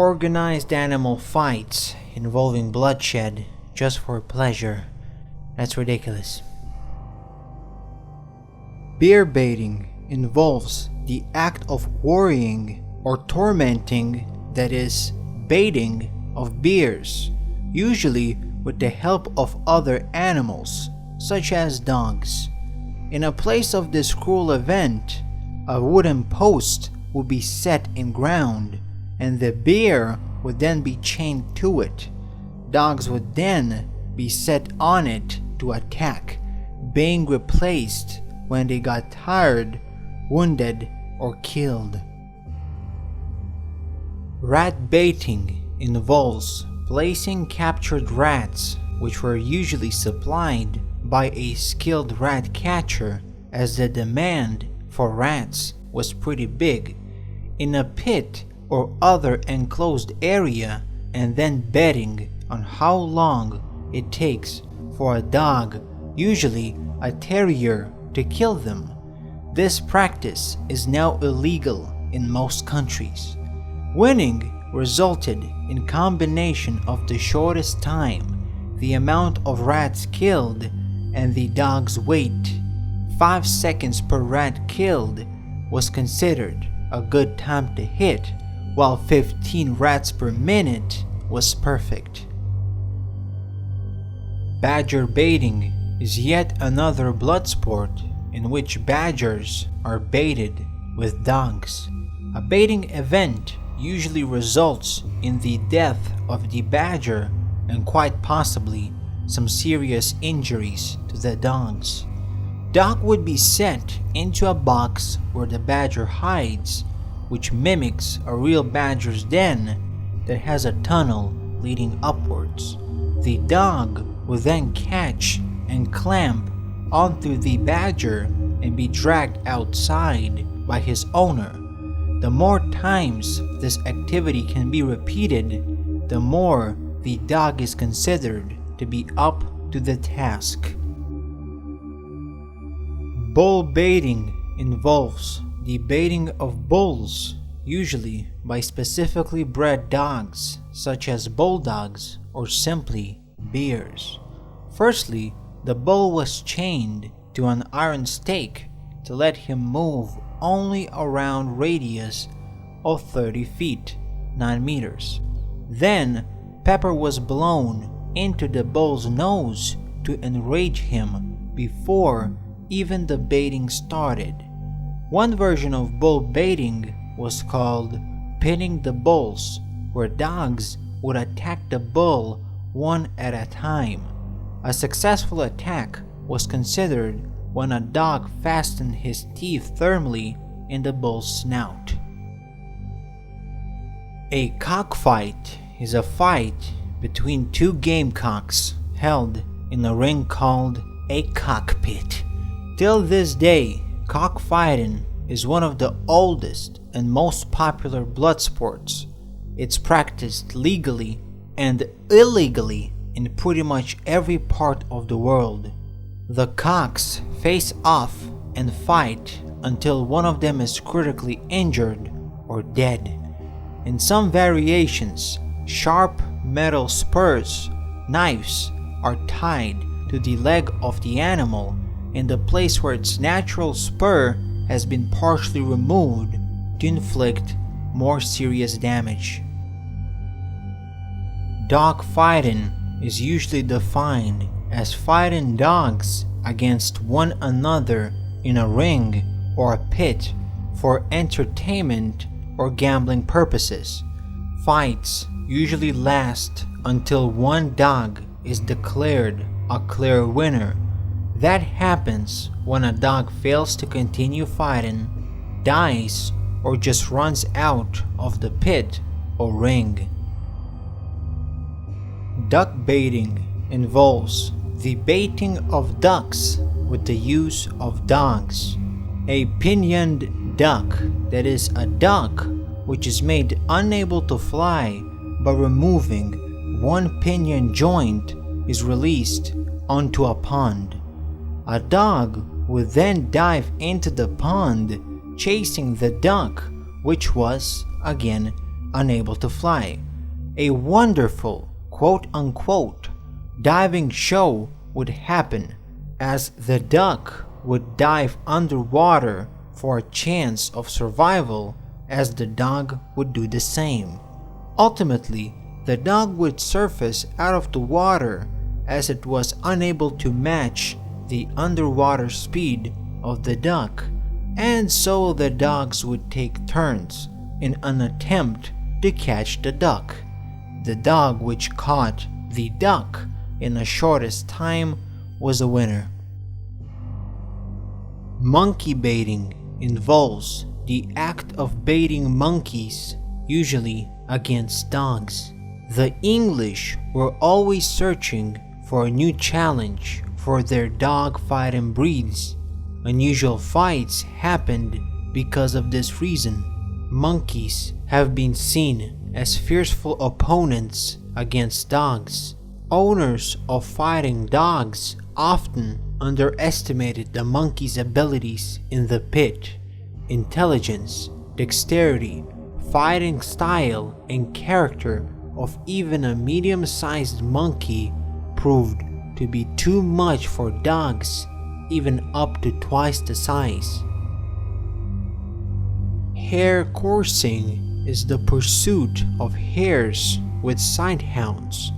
organized animal fights involving bloodshed just for pleasure. That's ridiculous. Bear baiting involves the act of worrying or tormenting, that is, baiting of bears, usually with the help of other animals, such as dogs. In a place of this cruel event, a wooden post would be set in ground, and the bear would then be chained to it. Dogs would then be set on it to attack, being replaced when they got tired, wounded, or killed. Rat baiting involves placing captured rats, which were usually supplied by a skilled rat catcher as the demand for rats was pretty big, in a pit or other enclosed area, and then betting on how long it takes for a dog, usually a terrier, to kill them. This practice is now illegal in most countries. Winning resulted in combination of the shortest time, the amount of rats killed, and the dog's weight. 5 seconds per rat killed was considered a good time to hit, while 15 rats per minute was perfect. Badger baiting is yet another blood sport in which badgers are baited with dogs. A baiting event usually results in the death of the badger and quite possibly some serious injuries to the dogs. Dog would be set into a box where the badger hides, which mimics a real badger's den that has a tunnel leading upwards. The dog would then catch and clamp onto the badger and be dragged outside by his owner. The more times this activity can be repeated, the more the dog is considered to be up to the task. Bull baiting involves the baiting of bulls, usually by specifically bred dogs such as bulldogs or simply bears. Firstly, the bull was chained to an iron stake to let him move only around radius of 30 feet, 9 meters. Then, pepper was blown into the bull's nose to enrage him before even the baiting started. One version of bull baiting was called pinning the bulls, where dogs would attack the bull one at a time. A successful attack was considered when a dog fastened his teeth thermally in the bull's snout. A cockfight is a fight between two gamecocks held in a ring called a cockpit. Till this day, cockfighting is one of the oldest and most popular blood sports. It's practiced legally and illegally in pretty much every part of the world. The cocks face off and fight until one of them is critically injured or dead. In some variations, sharp metal spurs, knives, are tied to the leg of the animal in the place where its natural spur has been partially removed to inflict more serious damage. Dog fighting is usually defined as fighting dogs against one another in a ring or a pit for entertainment or gambling purposes. Fights usually last until one dog is declared a clear winner. That happens when a dog fails to continue fighting, dies, or just runs out of the pit or ring. Duck baiting involves the baiting of ducks with the use of dogs. A pinioned duck, that is a duck which is made unable to fly by removing one pinion joint, is released onto a pond. A dog would then dive into the pond chasing the duck, which was, again, unable to fly. A wonderful, quote-unquote, diving show would happen as the duck would dive underwater for a chance of survival as the dog would do the same. Ultimately, the dog would surface out of the water as it was unable to match the underwater speed of the duck, and so the dogs would take turns in an attempt to catch the duck. The dog which caught the duck in the shortest time was a winner. Monkey baiting involves the act of baiting monkeys, usually against dogs. The English were always searching for a new challenge for their dog fighting breeds. Unusual fights happened because of this reason. Monkeys have been seen as fearful opponents against dogs. Owners of fighting dogs often underestimated the monkey's abilities in the pit. Intelligence, dexterity, fighting style, and character of even a medium-sized monkey proved to be too much for dogs, even up to twice the size. Hare coursing is the pursuit of hares with sighthounds,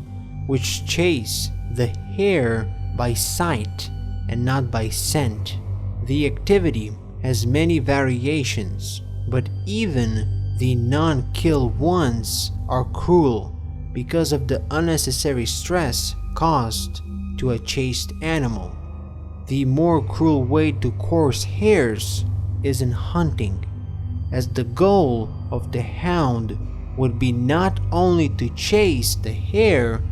which chase the hare by sight and not by scent. The activity has many variations, but even the non-kill ones are cruel because of the unnecessary stress caused to a chased animal. The more cruel way to course hares is in hunting, as the goal of the hound would be not only to chase the hare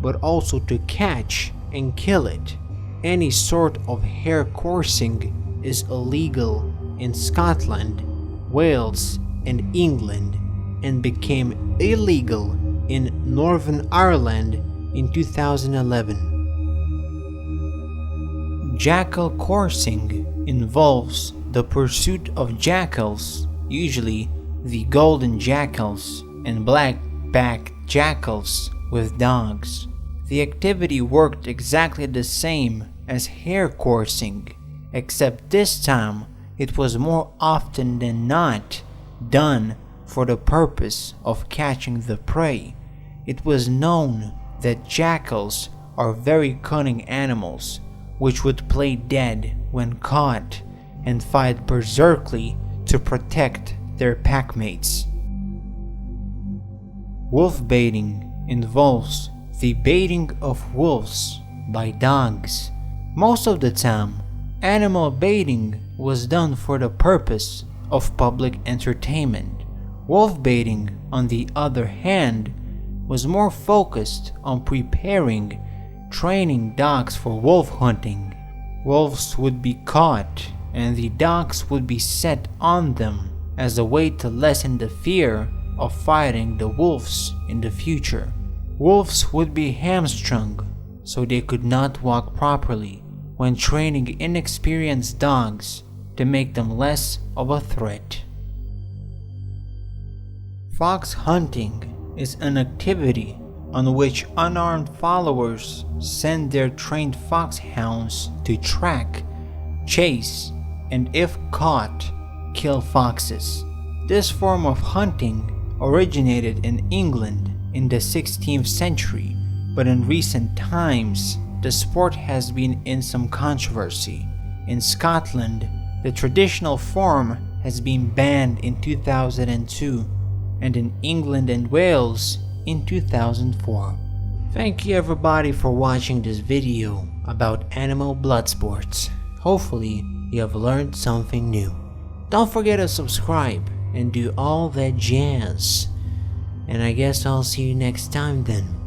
but also to catch and kill it. Any sort of hare coursing is illegal in Scotland, Wales, and England, and became illegal in Northern Ireland in 2011. Jackal coursing involves the pursuit of jackals, usually the golden jackals and black-backed jackals, with dogs. The activity worked exactly the same as hare coursing, except this time it was more often than not done for the purpose of catching the prey. It was known that jackals are very cunning animals, which would play dead when caught and fight berserkly to protect their packmates. Wolf baiting involves the baiting of wolves by dogs. Most of the time, animal baiting was done for the purpose of public entertainment. Wolf baiting, on the other hand, was more focused on preparing, training dogs for wolf hunting. Wolves would be caught and the dogs would be set on them as a way to lessen the fear of fighting the wolves in the future. Wolves would be hamstrung so they could not walk properly when training inexperienced dogs to make them less of a threat. Fox hunting is an activity on which unarmed followers send their trained foxhounds to track, chase, and if caught, kill foxes. This form of hunting originated in England in the 16th century, but in recent times, the sport has been in some controversy. In Scotland, the traditional form has been banned in 2002, and in England and Wales in 2004. Thank you everybody for watching this video about animal blood sports. Hopefully, you have learned something new. Don't forget to subscribe and do all that jazz. And I guess I'll see you next time then.